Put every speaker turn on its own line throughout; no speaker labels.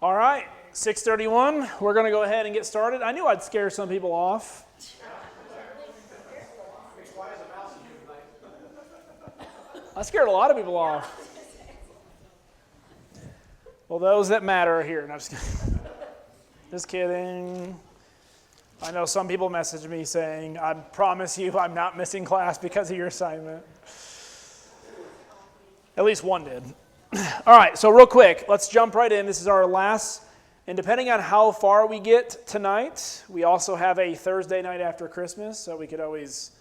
All right, 6:31. We're going to go ahead and get started. I knew I'd scare some people off. I scared a lot of people off. Well, those that matter are here. No, just kidding. I know some people message me saying, I promise you I'm not missing class because of your assignment. At least one did. All right, so real quick, let's jump right in. This is our last, and depending on how far we get tonight, we also have a Thursday night after Christmas, so we could always,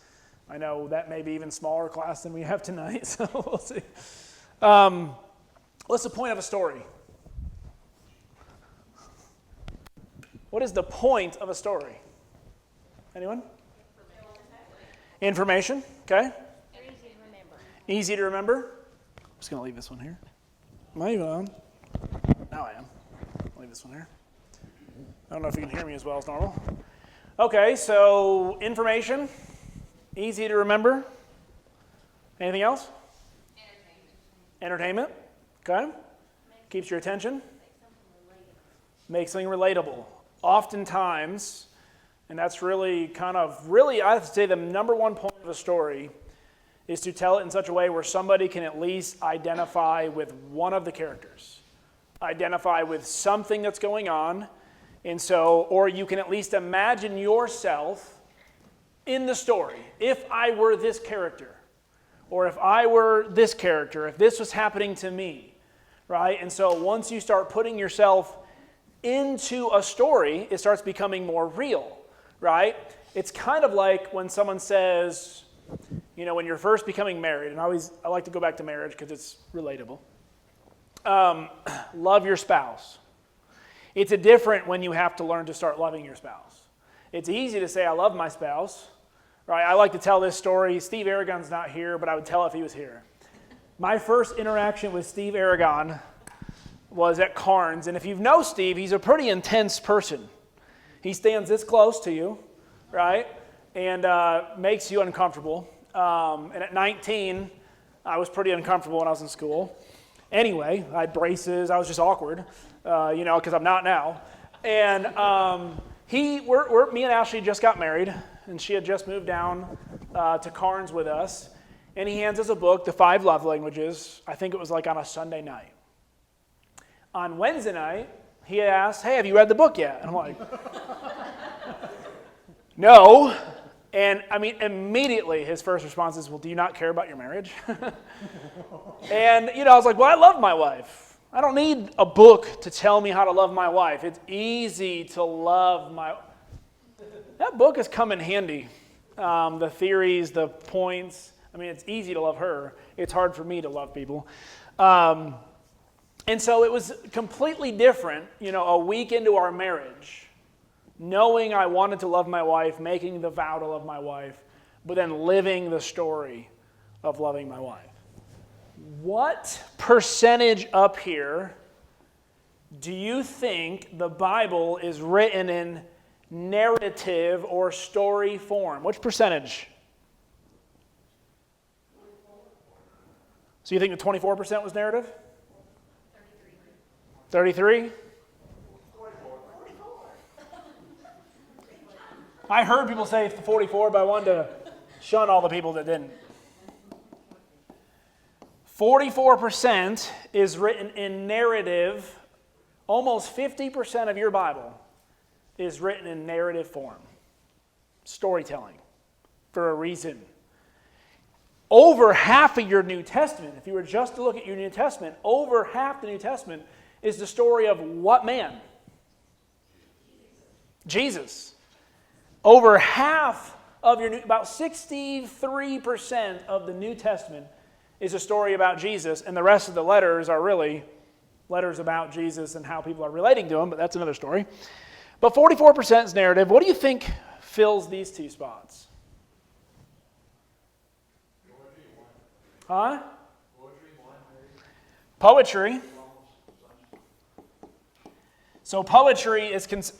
I know that may be even smaller class than we have tonight, so we'll see. What's the point of a story? What is the point of a story? Anyone? Information, okay.
Easy to remember.
Easy to remember. I'm just going to leave this one here. Am I even on? Now I am. I'll leave this one here. I don't know if you can hear me as well as normal. Okay, so information, easy to remember. Anything else? Entertainment. Okay. Keeps your attention. Makes something relatable. Oftentimes, and that's really I have to say the number one point of a story is to tell it in such a way where somebody can at least identify with one of the characters, identify with something that's going on, and so, or you can at least imagine yourself in the story. If I were this character, or if I were this character, if this was happening to me, right? And so once you start putting yourself into a story, it starts becoming more real, right? It's kind of like when someone says, you know, when you're first becoming married, and I like to go back to marriage because it's relatable. Love your spouse. It's a different when you have to learn to start loving your spouse. It's easy to say, I love my spouse, right? I like to tell this story. Steve Aragon's not here, but I would tell if he was here. My first interaction with Steve Aragon was at Carnes, and if you know Steve, he's a pretty intense person. He stands this close to you, right, and makes you uncomfortable. And at 19, I was pretty uncomfortable when I was in school. Anyway, I had braces. I was just awkward, because I'm not now. And me and Ashley just got married, and she had just moved down to Carnes with us. And he hands us a book, The 5 Love Languages. I think it was like on a Sunday night. On Wednesday night, he asked, hey, have you read the book yet? And I'm like, no. And I mean, immediately his first response is, well, do you not care about your marriage? And, I was like, well, I love my wife. I don't need a book to tell me how to love my wife. It's easy to love my... That book has come in handy. The theories, the points. I mean, it's easy to love her. It's hard for me to love people. And so it was completely different, a week into our marriage, knowing I wanted to love my wife, making the vow to love my wife, but then living the story of loving my wife. What percentage up here do you think the Bible is written in narrative or story form? Which percentage? So you think the 24% was narrative? 33? I heard people say 44, but I wanted to shun all the people that didn't. 44% is written in narrative. Almost 50% of your Bible is written in narrative form. Storytelling. For a reason. Over half of your New Testament, if you were just to look at your New Testament, over half the New Testament is the story of what man? Jesus. Over half of about 63% of the New Testament is a story about Jesus, and the rest of the letters are really letters about Jesus and how people are relating to him, but that's another story. But 44% is narrative. What do you think fills these two spots? Huh? Poetry. So poetry is... Is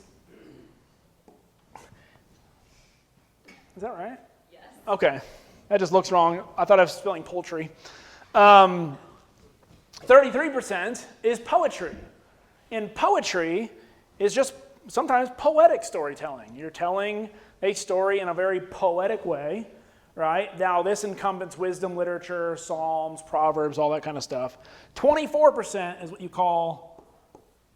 that right? Yes. Okay. That just looks wrong. I thought I was spelling poultry. 33% is poetry. And poetry is just sometimes poetic storytelling. You're telling a story in a very poetic way, right? Now, this encompasses wisdom literature, Psalms, Proverbs, all that kind of stuff. 24% is what you call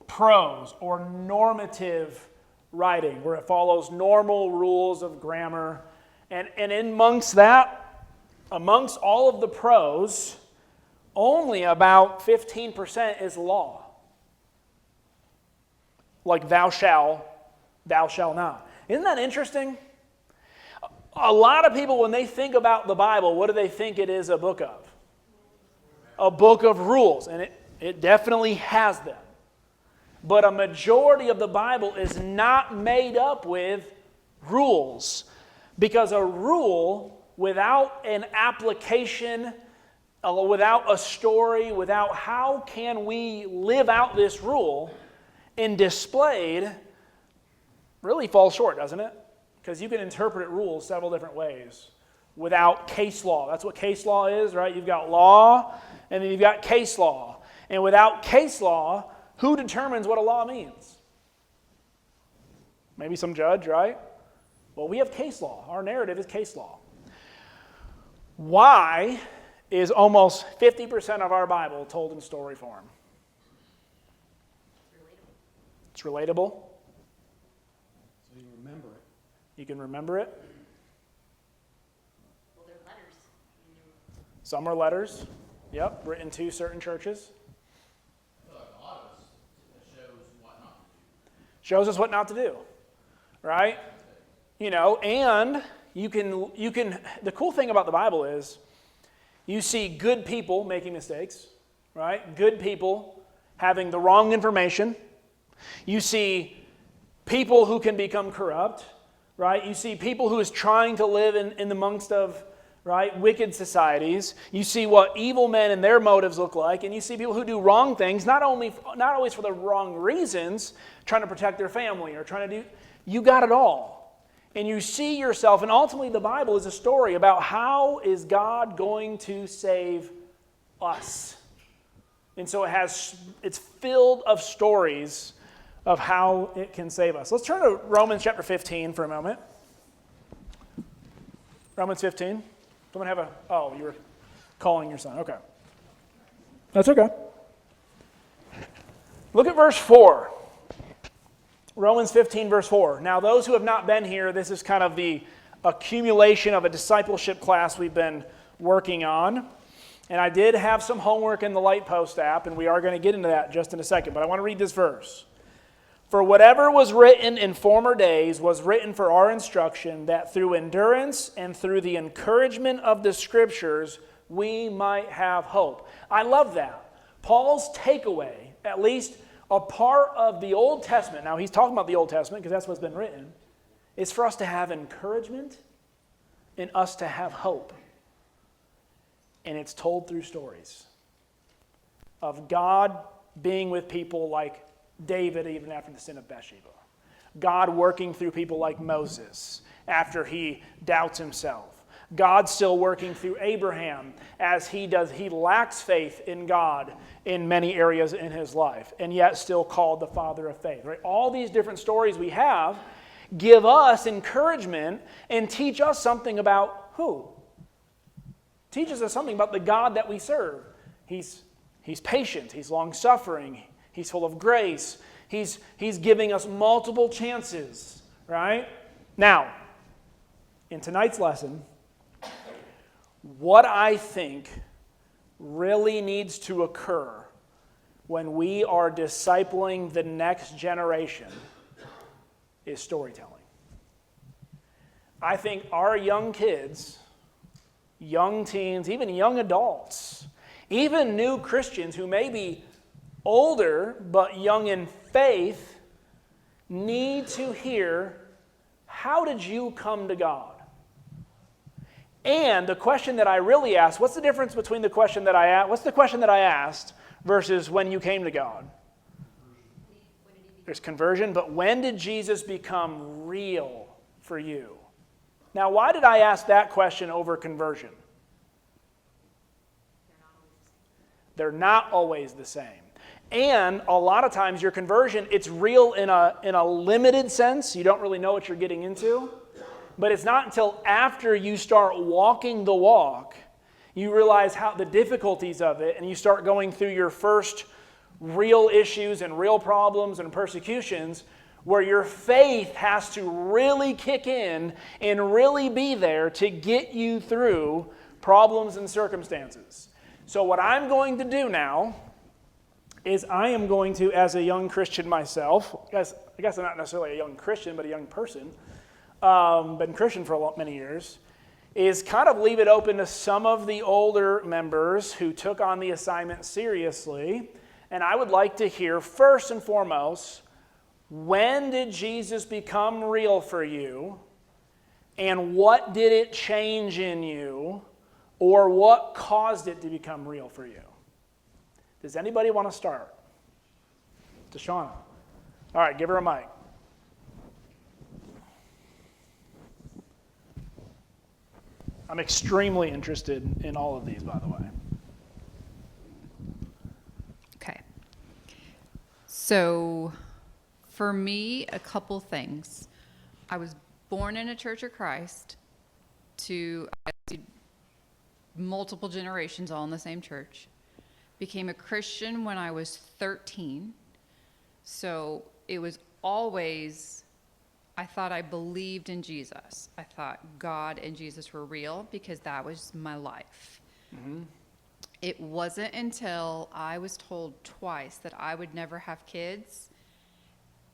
prose or normative writing, where it follows normal rules of grammar. And amongst that, amongst all of the prose, only about 15% is law. Like thou shalt not. Isn't that interesting? A lot of people, when they think about the Bible, what do they think it is a book of? A book of rules, and it definitely has them. But a majority of the Bible is not made up with rules, because a rule without an application, without a story, without how can we live out this rule and displayed, really falls short, doesn't it? Because you can interpret rules several different ways without case law. That's what case law is, right? You've got law, and then you've got case law. And without case law, who determines what a law means? Maybe some judge, right? Well, we have case law. Our narrative is case law. Why is almost 50% of our Bible told in story form? It's relatable.
So you remember it.
You can remember it.
Well, they're letters.
Some are letters. Yep, written to certain churches.
I feel like a lot of us, it shows what not to do.
Shows us what not to do, right? You know, and you can. The cool thing about the Bible is, you see good people making mistakes, right? Good people having the wrong information. You see people who can become corrupt, right? You see people who is trying to live in the amongst of, right, wicked societies. You see what evil men and their motives look like, and you see people who do wrong things, not always for the wrong reasons, trying to protect their family or trying to do. You got it all, and you see yourself. And ultimately, the Bible is a story about how is God going to save us, and so it's filled of stories of how it can save us. Let's turn to Romans chapter 15 for a moment. Romans 15. Someone have you were calling your son. Okay. That's okay. Look at verse 4. Romans 15, verse 4. Now, those who have not been here, this is kind of the accumulation of a discipleship class we've been working on. And I did have some homework in the Lightpost app, and we are going to get into that just in a second. But I want to read this verse. For whatever was written in former days was written for our instruction, that through endurance and through the encouragement of the Scriptures, we might have hope. I love that. Paul's takeaway, at least a part of the Old Testament, now he's talking about the Old Testament because that's what's been written, is for us to have encouragement and us to have hope. And it's told through stories of God being with people like David even after the sin of Bathsheba. God working through people like Moses after he doubts himself. God still working through Abraham as he lacks faith in God in many areas in his life, and yet still called the father of faith. Right? All these different stories we have give us encouragement and teach us something about who? Teaches us something about the God that we serve. He's patient, he's long-suffering, he's full of grace. He's giving us multiple chances, right? Now, in tonight's lesson, what I think really needs to occur when we are discipling the next generation is storytelling. I think our young kids, young teens, even young adults, even new Christians who may be older but young in faith need to hear, how did you come to God? And the question that I really asked, what's the difference between the question that I asked versus when you came to God? There's conversion, but when did Jesus become real for you? Now, why did I ask that question over conversion? They're not always the same. And a lot of times your conversion, it's real in a limited sense. You don't really know what you're getting into. But it's not until after you start walking the walk, you realize how the difficulties of it, and you start going through your first real issues and real problems and persecutions, where your faith has to really kick in and really be there to get you through problems and circumstances. So what I'm going to do now is I am going to, as a young Christian myself, I guess I'm not necessarily a young Christian, but a young person, been Christian for many years, is kind of leave it open to some of the older members who took on the assignment seriously. And I would like to hear, first and foremost, when did Jesus become real for you? And what did it change in you? Or what caused it to become real for you? Does anybody want to start? Deshauna. All right, give her a mic. I'm extremely interested in all of these, by the way.
Okay. So, for me, a couple things. I was born in a Church of Christ to multiple generations all in the same church. Became a Christian when I was 13. So it was always, I thought I believed in Jesus. I thought God and Jesus were real because that was my life. Mm-hmm. It wasn't until I was told twice that I would never have kids.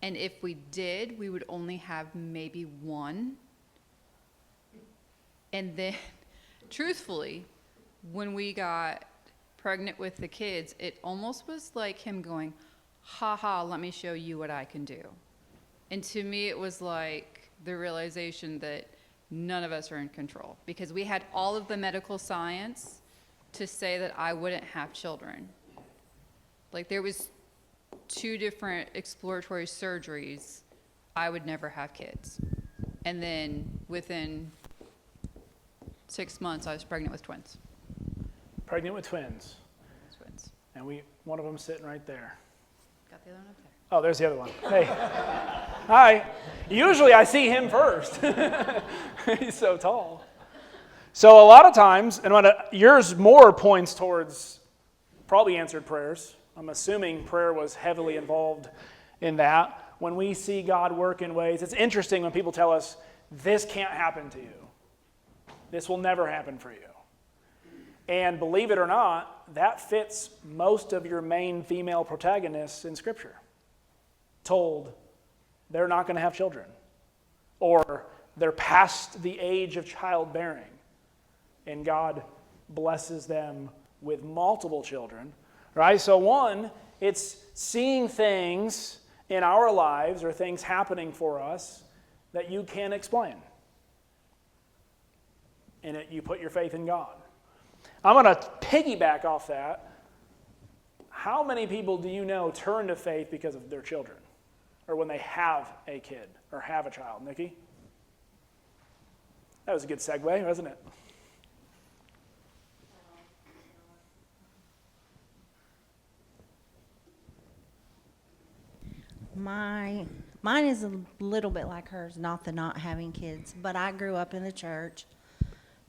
And if we did, we would only have maybe one. And then, truthfully, when we got pregnant with the kids, it almost was like him going, ha ha, let me show you what I can do. And to me, it was like the realization that none of us are in control, because we had all of the medical science to say that I wouldn't have children. Like, there was 2 different exploratory surgeries, I would never have kids. And then within 6 months, I was pregnant with twins.
Pregnant with twins.
Twins.
And one of them sitting right there.
Got the other one up there.
Oh, there's the other one. Hey. Hi. Usually I see him first. He's so tall. So a lot of times, and yours more points towards probably answered prayers. I'm assuming prayer was heavily involved in that. When we see God work in ways, it's interesting when people tell us, this can't happen to you. This will never happen for you. And believe it or not, that fits most of your main female protagonists in Scripture. Told they're not going to have children, or they're past the age of childbearing, and God blesses them with multiple children, right? So one, it's seeing things in our lives or things happening for us that you can't explain. And you put your faith in God. I'm going to piggyback off that. How many people do you know turn to faith because of their children? Or when they have a kid or have a child? Nikki? That was a good segue, wasn't it?
Mine is a little bit like hers, not the not having kids, but I grew up in the church.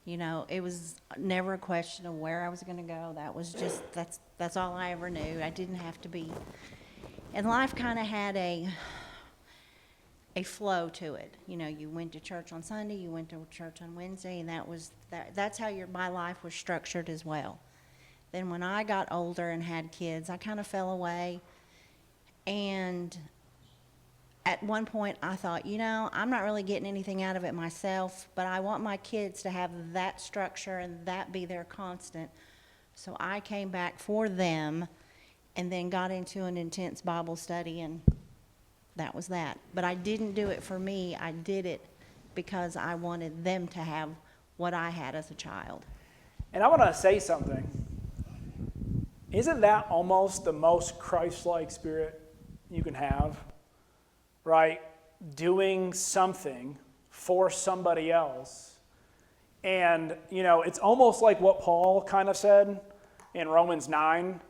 You know, it was never a question of where I was going to go. That was just, that's all I ever knew. I didn't have to be. And life kind of had a flow to it. You know, you went to church on Sunday, you went to church on Wednesday, and that's how my life was structured as well. Then when I got older and had kids, I kind of fell away. And at one point I thought, you know, I'm not really getting anything out of it myself, but I want my kids to have that structure and that be their constant. So I came back for them and then got into an intense Bible study, and that was that. But I didn't do it for me. I did it because I wanted them to have what I had as a child.
And I want to say something. Isn't that almost the most Christ-like spirit you can have? Right? Doing something for somebody else. And, you know, it's almost like what Paul kind of said in Romans 9,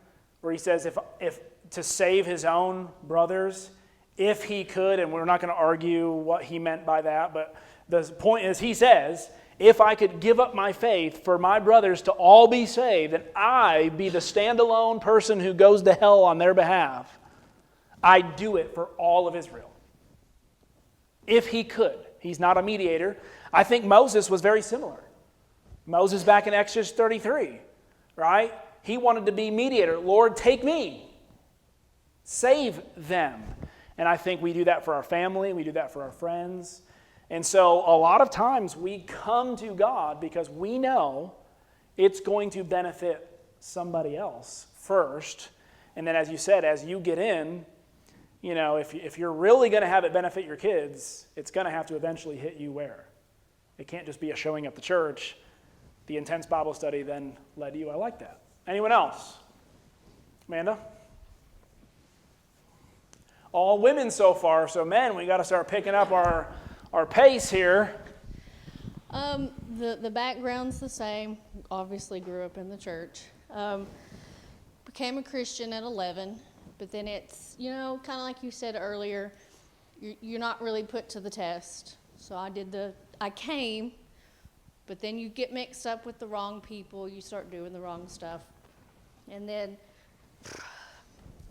where he says, if to save his own brothers if he could, and we're not going to argue what he meant by that, but the point is he says, if I could give up my faith for my brothers to all be saved and I be the standalone person who goes to hell on their behalf, I'd do it for all of Israel. If he could. He's not a mediator. I think Moses was very similar. Moses back in Exodus 33, right? He wanted to be mediator. Lord, take me. Save them. And I think we do that for our family. We do that for our friends. And so a lot of times we come to God because we know it's going to benefit somebody else first. And then, as you said, as you get in, you know, if you're really going to have it benefit your kids, it's going to have to eventually hit you where? It can't just be a showing up to church. The intense Bible study then led you. I like that. Anyone else? Amanda? All women so far, so men, we got to start picking up our pace here.
The background's the same. Obviously grew up in the church. Became a Christian at 11, but then it's, you know, kind of like you said earlier, you're not really put to the test. So I came, but then you get mixed up with the wrong people, you start doing the wrong stuff. And then,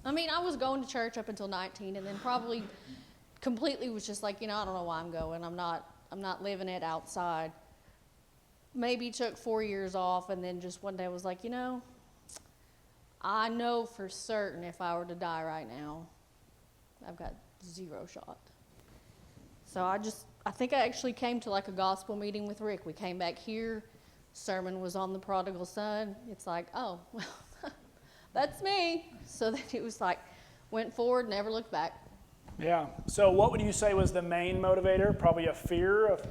I mean, I was going to church up until 19, and then probably completely was just like, you know, I don't know why I'm going. I'm not living it outside. Maybe took 4 years off, and then just one day was like, you know, I know for certain if I were to die right now, I've got 0 shot. So I think I actually came to like a gospel meeting with Rick. We came back here, sermon was on the prodigal son. It's like, oh, well, that's me. So then it was like, went forward, never looked back.
Yeah. So what would you say was the main motivator? Probably a fear of...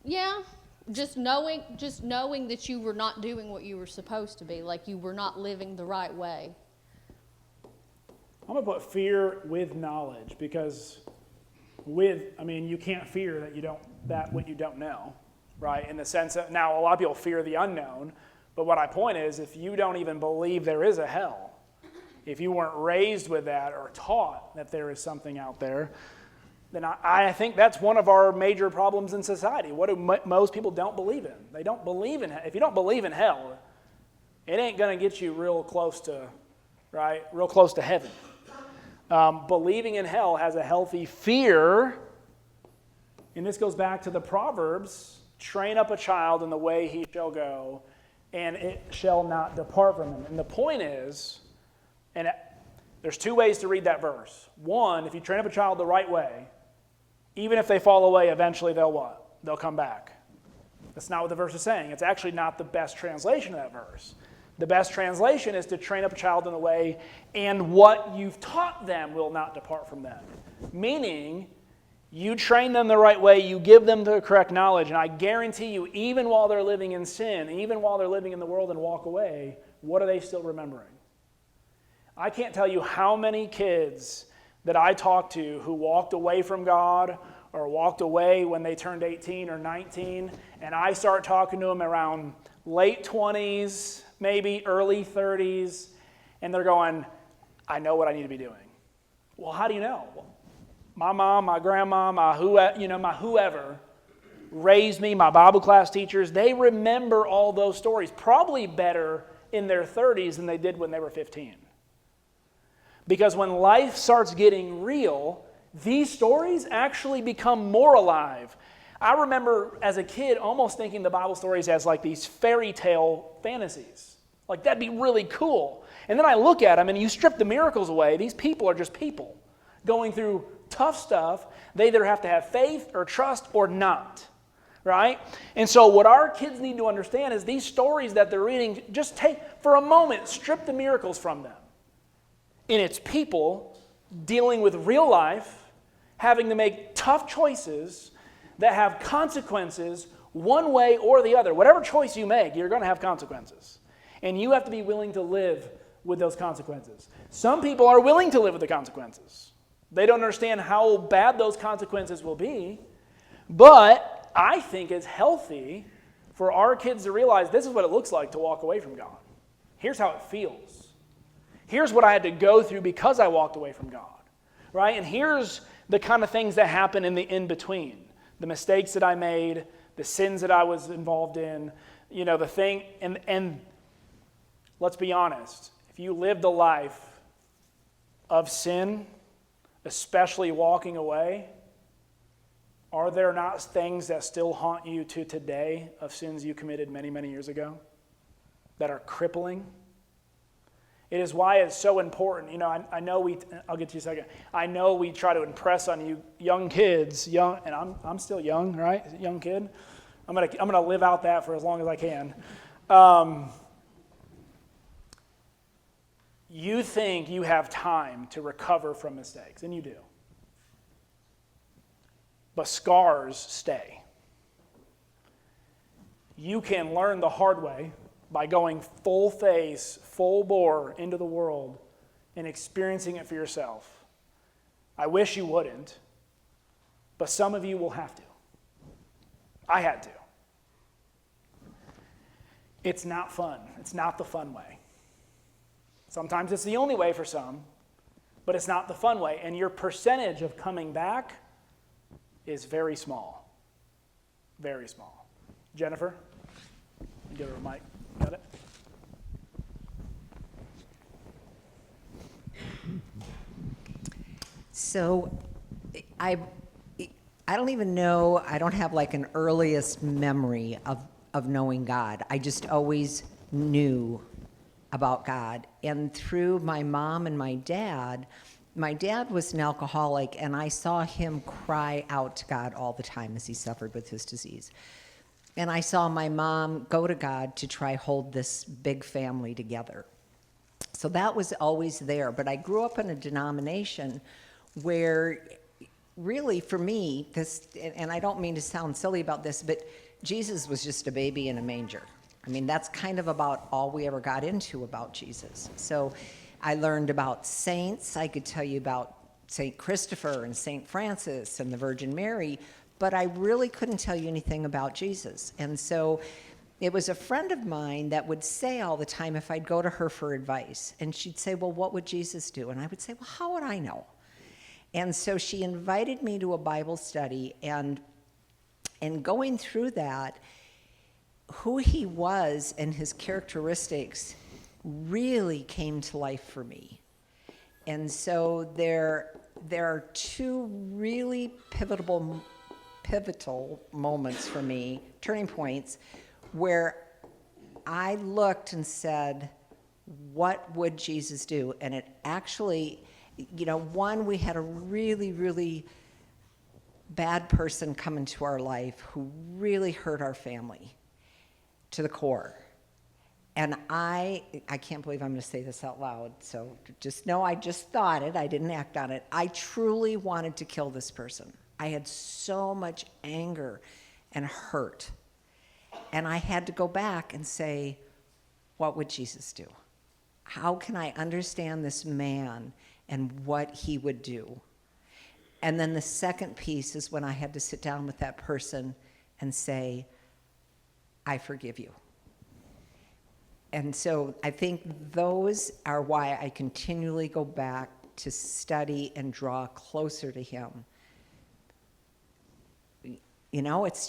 Yeah, just knowing that you were not doing what you were supposed to be, like you were not living the right way.
I'm going to put fear with knowledge, because you can't fear what you don't know, right? In the sense that now a lot of people fear the unknown, but what I point is if you don't even believe there is a hell, if you weren't raised with that or taught that there is something out there, then I think that's one of our major problems in society. What do most people don't believe in? They don't believe in hell. If you don't believe in hell, it ain't going to get you real close to heaven. Believing in hell has a healthy fear, and this goes back to the Proverbs, train up a child in the way he shall go, and it shall not depart from him. And the point is, there's 2 ways to read that verse. One, if you train up a child the right way, even if they fall away, eventually they'll what? They'll come back. That's not what the verse is saying. It's actually not the best translation of that verse. The best translation is to train up a child in a way, and what you've taught them will not depart from them. Meaning, you train them the right way, you give them the correct knowledge, and I guarantee you, even while they're living in sin, even while they're living in the world and walk away, what are they still remembering? I can't tell you how many kids that I talked to who walked away from God or walked away when they turned 18 or 19, and I start talking to them around late 20s, maybe early 30s, and they're going, I know what I need to be doing. Well, how do you know? Well, my mom, my grandma, my whoever raised me, my Bible class teachers, they remember all those stories probably better in their 30s than they did when they were 15. Because when life starts getting real, these stories actually become more alive. I remember as a kid almost thinking the Bible stories as like these fairy tale fantasies. Like that'd be really cool. And then I look at them and you strip the miracles away. These people are just people going through tough stuff. They either have to have faith or trust or not. Right? And so what our kids need to understand is these stories that they're reading, just take, for a moment, strip the miracles from them. And it's people dealing with real life, having to make tough choices that have consequences one way or the other. Whatever choice you make, you're going to have consequences. And you have to be willing to live with those consequences. Some people are willing to live with the consequences. They don't understand how bad those consequences will be. But I think it's healthy for our kids to realize this is what it looks like to walk away from God. Here's how it feels. Here's what I had to go through because I walked away from God, right? And here's the kind of things that happen in the in-between. The mistakes that I made, the sins that I was involved in, the thing. And let's be honest. If you lived a life of sin, especially walking away, are there not things that still haunt you to today of sins you committed many, many years ago that are crippling? It is why it's so important. I know I'll get to you in a second. I know we try to impress on you young kids, and I'm still young, right? Young kid. I'm gonna live out that for as long as I can. You think you have time to recover from mistakes, and you do. But scars stay. You can learn the hard way by going full face, full bore into the world and experiencing it for yourself. I wish you wouldn't, but some of you will have to. I had to. It's not fun. It's not the fun way. Sometimes it's the only way for some, but it's not the fun way. And your percentage of coming back is very small. Very small. Jennifer, give her a mic. Got it?
So I don't even know, I don't have like an earliest memory of knowing God. I just always knew about God. And through my mom and my dad was an alcoholic, and I saw him cry out to God all the time as he suffered with his disease. And I saw my mom go to God to try hold this big family together. So that was always there. But I grew up in a denomination where really for me, and I don't mean to sound silly about this, but Jesus was just a baby in a manger. I mean, that's kind of about all we ever got into about Jesus. So I learned about saints. I could tell you about St. Christopher and St. Francis and the Virgin Mary, but I really couldn't tell you anything about Jesus. And so it was a friend of mine that would say all the time if I'd go to her for advice, and she'd say, well, what would Jesus do? And I would say, well, how would I know? And so she invited me to a Bible study, and going through that, who he was and his characteristics really came to life for me. And so there are two really pivotal moments for me, turning points, where I looked and said, what would Jesus do? And it actually, one, we had a really, really bad person come into our life who really hurt our family to the core. And I can't believe I'm going to say this out loud, so just know I just thought it. I didn't act on it. I truly wanted to kill this person. I had so much anger and hurt. And I had to go back and say, what would Jesus do? How can I understand this man and what he would do? And then the second piece is when I had to sit down with that person and say, I forgive you. And so I think those are why I continually go back to study and draw closer to him. It's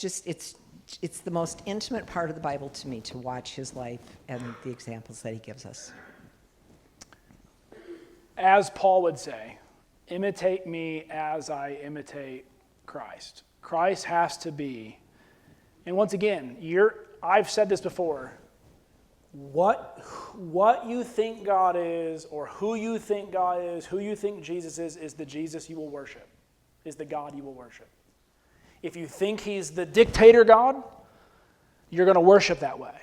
the most intimate part of the Bible to me, to watch his life and the examples that he gives us.
As Paul would say, imitate me as I imitate Christ. Christ has to be, and once again, I've said this before, what you think God is, or who you think God is, who you think Jesus is the Jesus you will worship, is the God you will worship. If you think he's the dictator God, you're going to worship that way.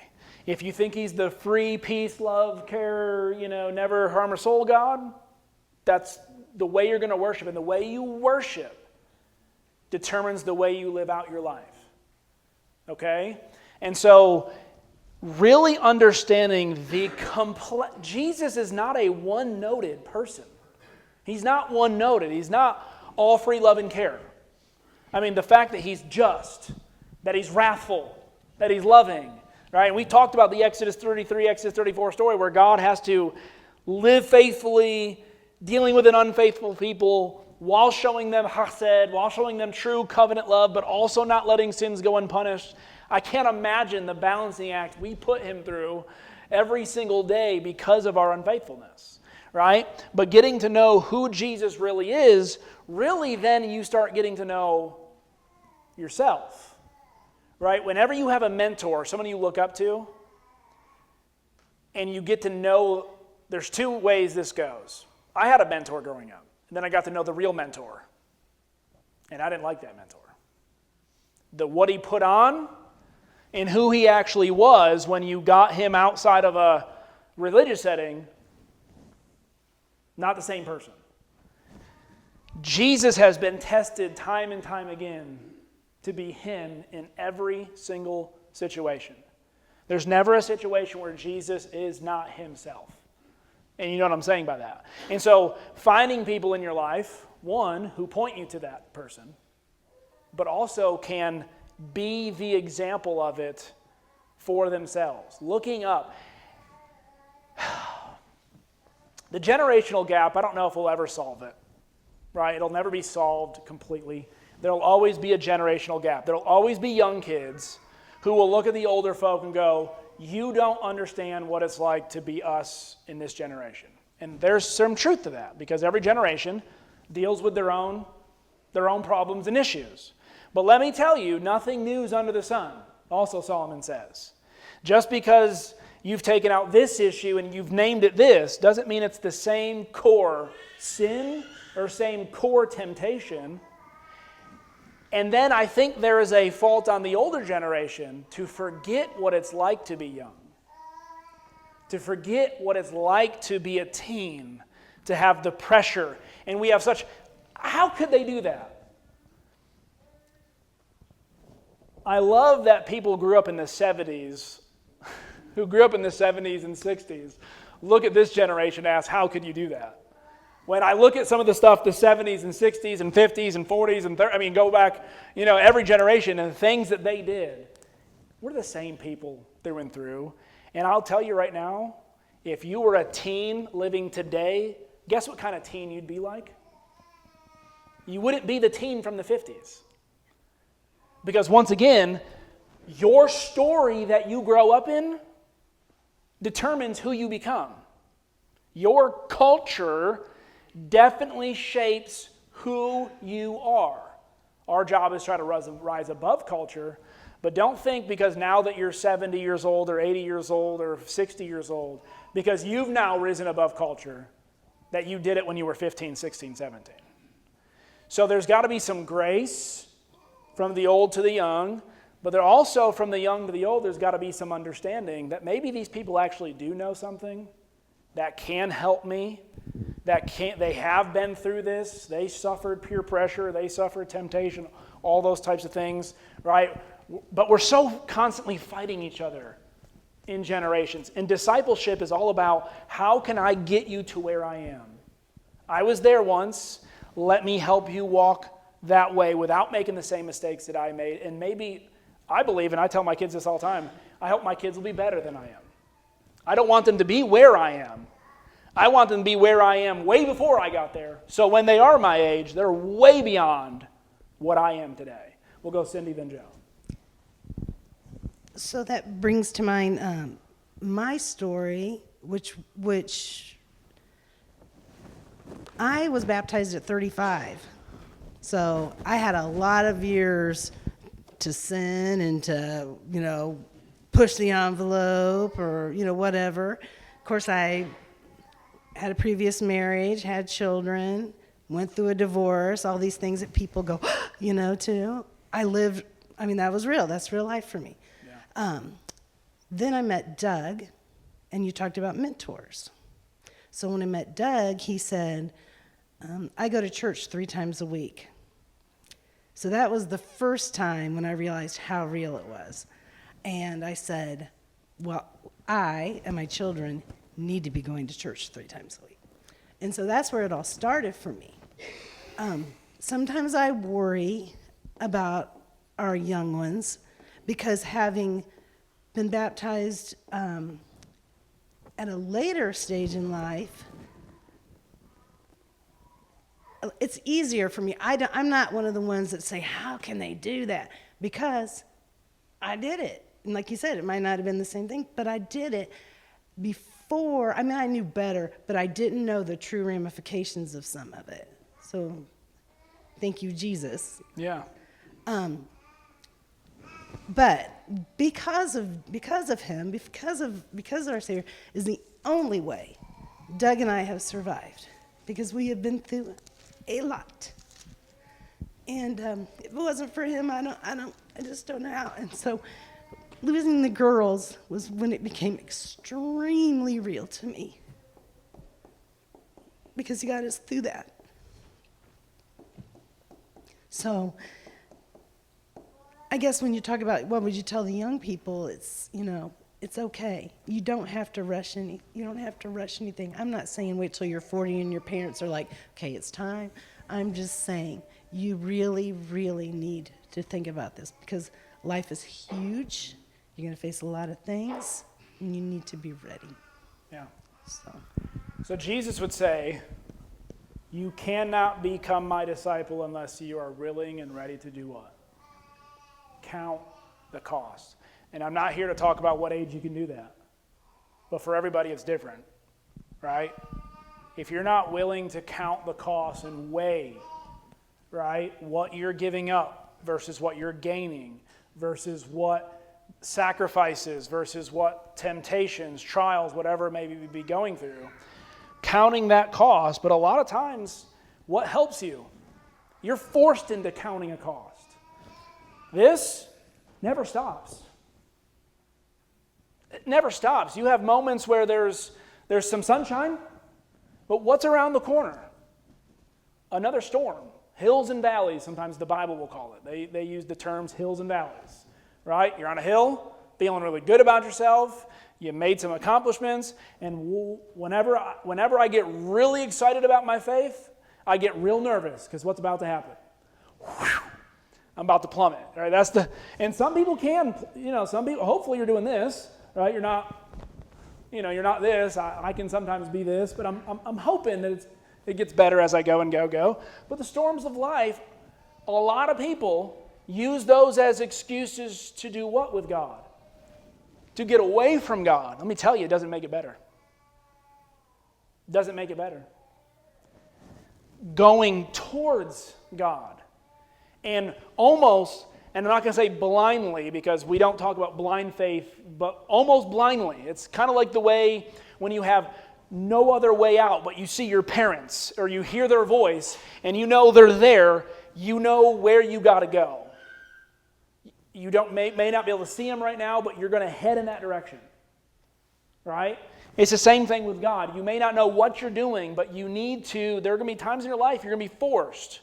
If you think he's the free, peace, love, care, never harm a soul God, that's the way you're going to worship. And the way you worship determines the way you live out your life. Okay? And so, really understanding Jesus is not a one-noted person. He's not one-noted. He's not all free love and care. I mean, the fact that he's just, that he's wrathful, that he's loving, right? And we talked about the Exodus 33, Exodus 34 story where God has to live faithfully, dealing with an unfaithful people, while showing them chesed, while showing them true covenant love, but also not letting sins go unpunished. I can't imagine the balancing act we put him through every single day because of our unfaithfulness, right? But getting to know who Jesus really is, really then you start getting to know yourself, right? Whenever you have a mentor, someone you look up to, and you get to know, there's two ways this goes. I had a mentor growing up, and then I got to know the real mentor, and I didn't like that mentor. What he put on and who he actually was when you got him outside of a religious setting, not the same person. Jesus has been tested time and time again to be him in every single situation. There's never a situation where Jesus is not himself. And you know what I'm saying by that. And so finding people in your life, one, who point you to that person, but also can be the example of it for themselves. Looking up. The generational gap, I don't know if we'll ever solve it, right? It'll never be solved completely. There'll always be a generational gap. There'll always be young kids who will look at the older folk and go, you don't understand what it's like to be us in this generation. And there's some truth to that, because every generation deals with their own problems and issues. But let me tell you, nothing new is under the sun, also Solomon says. Just because you've taken out this issue and you've named it this doesn't mean it's the same core sin or same core temptation. And then I think there is a fault on the older generation to forget what it's like to be young, to forget what it's like to be a teen, to have the pressure. And we have such, how could they do that? I love that people grew up in the 70s, who grew up in the 70s and 60s, look at this generation and ask, how could you do that? When I look at some of the stuff, the 70s and 60s and 50s and 40s and 30s, go back, every generation and the things that they did, we're the same people through and through. And I'll tell you right now, if you were a teen living today, guess what kind of teen you'd be like? You wouldn't be the teen from the 50s. Because once again, your story that you grow up in determines who you become. Your culture definitely shapes who you are. Our job is to try to rise above culture, but don't think because now that you're 70 years old or 80 years old or 60 years old, because you've now risen above culture, that you did it when you were 15, 16, 17. So there's got to be some grace from the old to the young, but there also from the young to the old, there's got to be some understanding that maybe these people actually do know something that can help me, they have been through this, they suffered peer pressure, they suffered temptation, all those types of things, right? But we're so constantly fighting each other in generations. And discipleship is all about, how can I get you to where I am? I was there once, let me help you walk that way without making the same mistakes that I made. And maybe, I believe, and I tell my kids this all the time, I hope my kids will be better than I am. I don't want them to be where I am. I want them to be where I am way before I got there. So when they are my age, they're way beyond what I am today. We'll go Cindy, then Joe.
So that brings to mind my story, which I was baptized at 35. So I had a lot of years to sin and to, push the envelope or, whatever. Of course, I had a previous marriage, had children, went through a divorce, all these things that people go, to. That was real. That's real life for me. Yeah. Then I met Doug, and you talked about mentors. So when I met Doug, he said, I go to church 3 times a week. So that was the first time when I realized how real it was. And I said, well, I and my children need to be going to church 3 times a week. And so that's where it all started for me. Sometimes I worry about our young ones because having been baptized at a later stage in life, it's easier for me. I'm not one of the ones that say, how can they do that? Because I did it. And like you said, it might not have been the same thing, but I did it before. I mean, I knew better, but I didn't know the true ramifications of some of it. So thank you, Jesus.
Yeah.
But because of him, because of our Savior, is the only way Doug and I have survived. Because we have been through a lot. And if it wasn't for him, I just don't know how. And so losing the girls was when it became extremely real to me. Because he got us through that. So I guess when you talk about what would you tell the young people, it's, it's okay. You don't have to rush anything. I'm not saying wait till you're 40 and your parents are like, okay, it's time. I'm just saying you really, really need to think about this because life is huge. You're going to face a lot of things, and you need to be ready.
Yeah. So Jesus would say, you cannot become my disciple unless you are willing and ready to do what? Count the cost. And I'm not here to talk about what age you can do that. But for everybody, it's different, right? If you're not willing to count the cost and weigh, right, what you're giving up versus what you're gaining versus what sacrifices versus what temptations, trials, whatever maybe we be going through, counting that cost. But a lot of times, what helps you? You're forced into counting a cost. This never stops. It never stops. You have moments where there's some sunshine, but what's around the corner? Another storm. Hills and valleys, sometimes the Bible will call it. They use the terms hills and valleys, right? You're on a hill, feeling really good about yourself. You made some accomplishments, and whenever I get really excited about my faith, I get real nervous because what's about to happen? Whew, I'm about to plummet, right? And some people can, some people, hopefully you're doing this, right? You're not this. I can sometimes be this, but I'm hoping that it gets better as I go and go. But the storms of life, a lot of people use those as excuses to do what with God? To get away from God. Let me tell you, it doesn't make it better. It doesn't make it better. Going towards God. And almost, and I'm not going to say blindly because we don't talk about blind faith, but almost blindly. It's kind of like the way when you have no other way out, but you see your parents or you hear their voice and you know they're there, you know where you got to go. You may not be able to see them right now, but you're going to head in that direction, right? It's the same thing with God. You may not know what you're doing, but you need to. There are going to be times in your life you're going to be forced.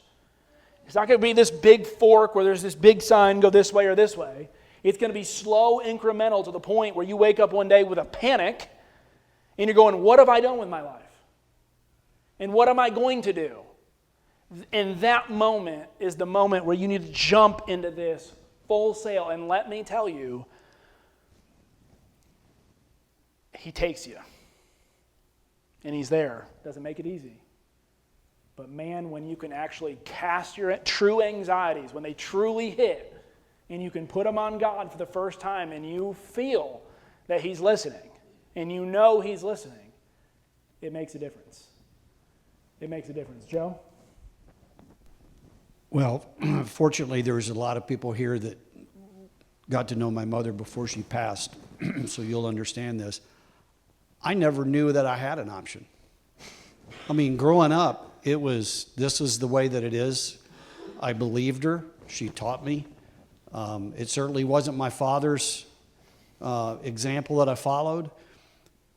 It's not going to be this big fork where there's this big sign, go this way or this way. It's going to be slow, incremental to the point where you wake up one day with a panic and you're going, what have I done with my life? And what am I going to do? And that moment is the moment where you need to jump into this full sail. And let me tell you, he takes you. And he's there. Doesn't make it easy. But man, when you can actually cast your true anxieties, when they truly hit, and you can put them on God for the first time, and you feel that he's listening, and you know he's listening, it makes a difference. It makes a difference. Joe?
Well, fortunately, there's a lot of people here that got to know my mother before she passed, so you'll understand this. I never knew that I had an option. I mean, growing up, this was the way that it is. I believed her. She taught me. It certainly wasn't my father's example that I followed.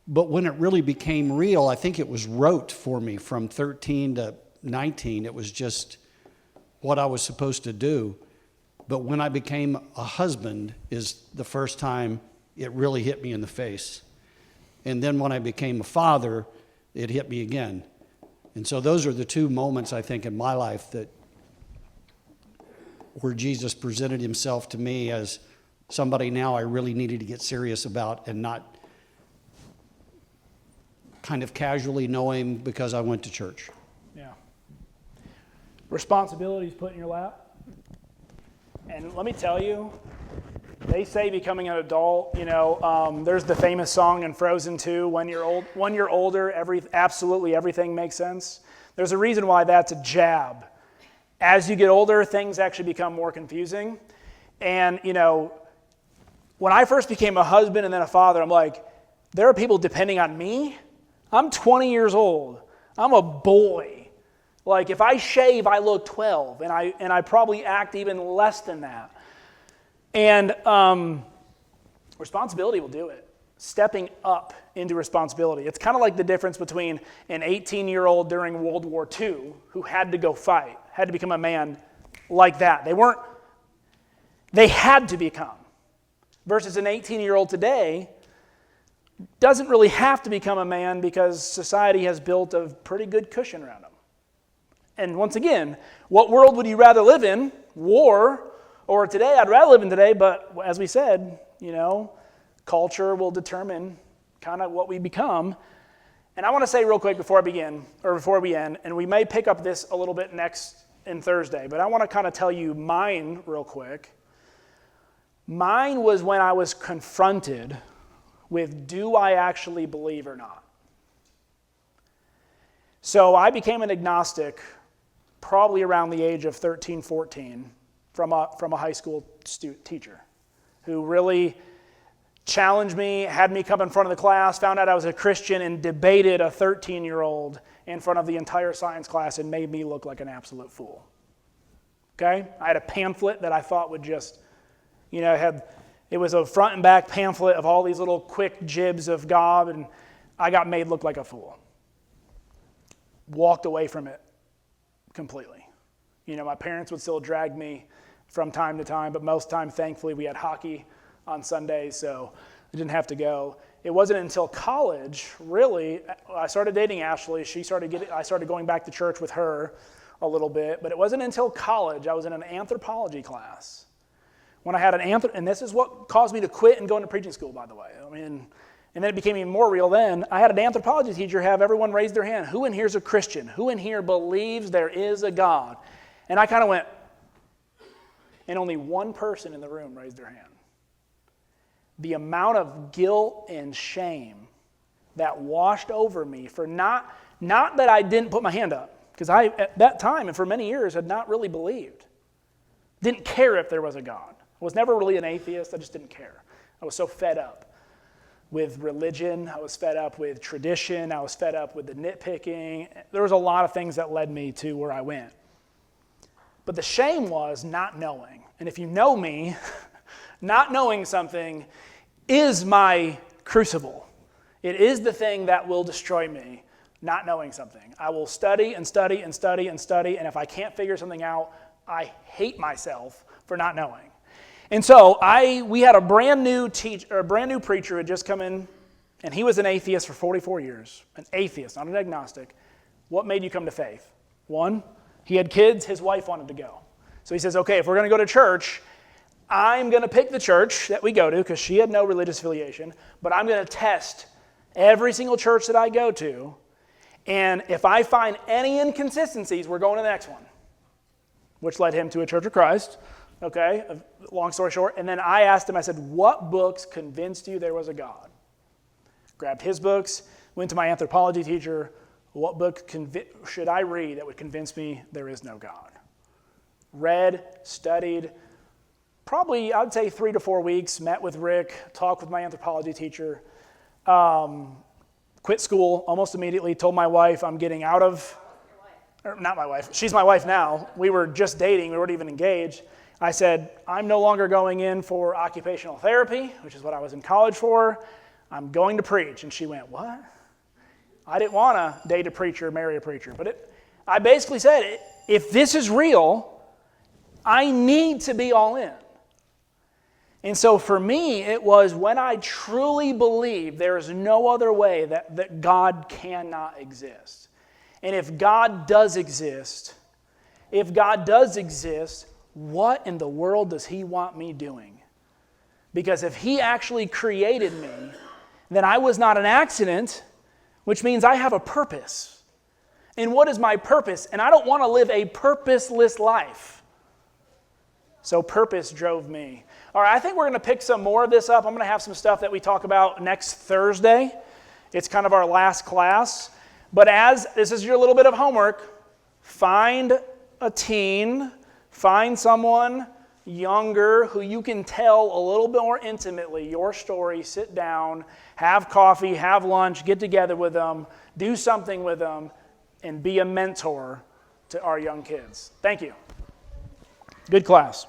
But when it really became real, I think it was rote for me from 13 to 19. It was just what I was supposed to do. But when I became a husband is the first time it really hit me in the face. And then when I became a father, it hit me again. And so those are the two moments, I think, in my life where Jesus presented himself to me as somebody now I really needed to get serious about and not kind of casually know him because I went to church.
Yeah. Responsibilities put in your lap. And let me tell you, they say becoming an adult, there's the famous song in Frozen 2, when you're older, absolutely everything makes sense. There's a reason why that's a jab. As you get older, things actually become more confusing. And, when I first became a husband and then a father, I'm like, there are people depending on me? I'm 20 years old. I'm a boy. Like, if I shave, I look 12, and I probably act even less than that. And responsibility will do it. Stepping up into responsibility. It's kind of like the difference between an 18-year-old during World War II who had to go fight, had to become a man like that. They had to become. Versus an 18-year-old today doesn't really have to become a man because society has built a pretty good cushion around him. And once again, what world would you rather live in? War or today? I'd rather live in today, but as we said, culture will determine kind of what we become. And I want to say real quick before we end, and we may pick up this a little bit next in Thursday, but I want to kind of tell you mine real quick. Mine was when I was confronted with, do I actually believe or not? So I became an agnostic probably around the age of 13, 14 from a high school teacher who really challenged me, had me come in front of the class, found out I was a Christian, and debated a 13-year-old in front of the entire science class and made me look like an absolute fool. Okay? I had a pamphlet that I thought would just, it was a front and back pamphlet of all these little quick jibs of God, and I got made look like a fool. Walked away from it completely. My parents would still drag me from time to time, but most time, thankfully, we had hockey on Sundays, so I didn't have to go. It wasn't until college, really, I started dating Ashley. I started going back to church with her a little bit, but it wasn't until college I was in an anthropology class. When I had and this is what caused me to quit and go into preaching school, by the way. And then it became even more real then. I had an anthropology teacher have everyone raise their hand. Who in here is a Christian? Who in here believes there is a God? And I kind of went, and only one person in the room raised their hand. The amount of guilt and shame that washed over me for not that I didn't put my hand up, because I, at that time and for many years, had not really believed. Didn't care if there was a God. I was never really an atheist. I just didn't care. I was so fed up with religion. I was fed up with tradition. I was fed up with the nitpicking. There was a lot of things that led me to where I went. But the shame was not knowing. And if you know me, not knowing something is my crucible. It is the thing that will destroy me, not knowing something. I will study and study and study and study, and if I can't figure something out, I hate myself for not knowing. And so we had a brand new preacher who had just come in, and he was an atheist for 44 years. An atheist, not an agnostic. What made you come to faith? One, he had kids, his wife wanted to go. So he says, okay, if we're going to go to church, I'm going to pick the church that we go to, because she had no religious affiliation, but I'm going to test every single church that I go to, and if I find any inconsistencies, we're going to the next one, which led him to a Church of Christ. Okay, long story short. And then I asked him, I said, what books convinced you there was a God? Grabbed his books, went to my anthropology teacher. What book should I read that would convince me there is no God? Read, studied, probably, I would say 3 to 4 weeks, met with Rick, talked with my anthropology teacher, quit school almost immediately, told my wife I'm getting out of, or not my wife, she's my wife now. We were just dating, we weren't even engaged. I said, I'm no longer going in for occupational therapy, which is what I was in college for. I'm going to preach. And she went, what? I didn't want to date a preacher, marry a preacher. But I basically said, if this is real, I need to be all in. And so for me, it was when I truly believed there is no other way that God cannot exist. And if God does exist, what in the world does he want me doing? Because if he actually created me, then I was not an accident which means I have a purpose. And what is my purpose? And I don't want to live a purposeless life. So purpose drove me. All right, I think we're going to pick some more of this up. I'm going to have some stuff that we talk about next Thursday. It's kind of our last class. But as this is your little bit of homework, find a teen, find someone younger who you can tell a little bit more intimately your story, sit down, have coffee, have lunch, get together with them, do something with them, and be a mentor to our young kids. Thank you. Good class.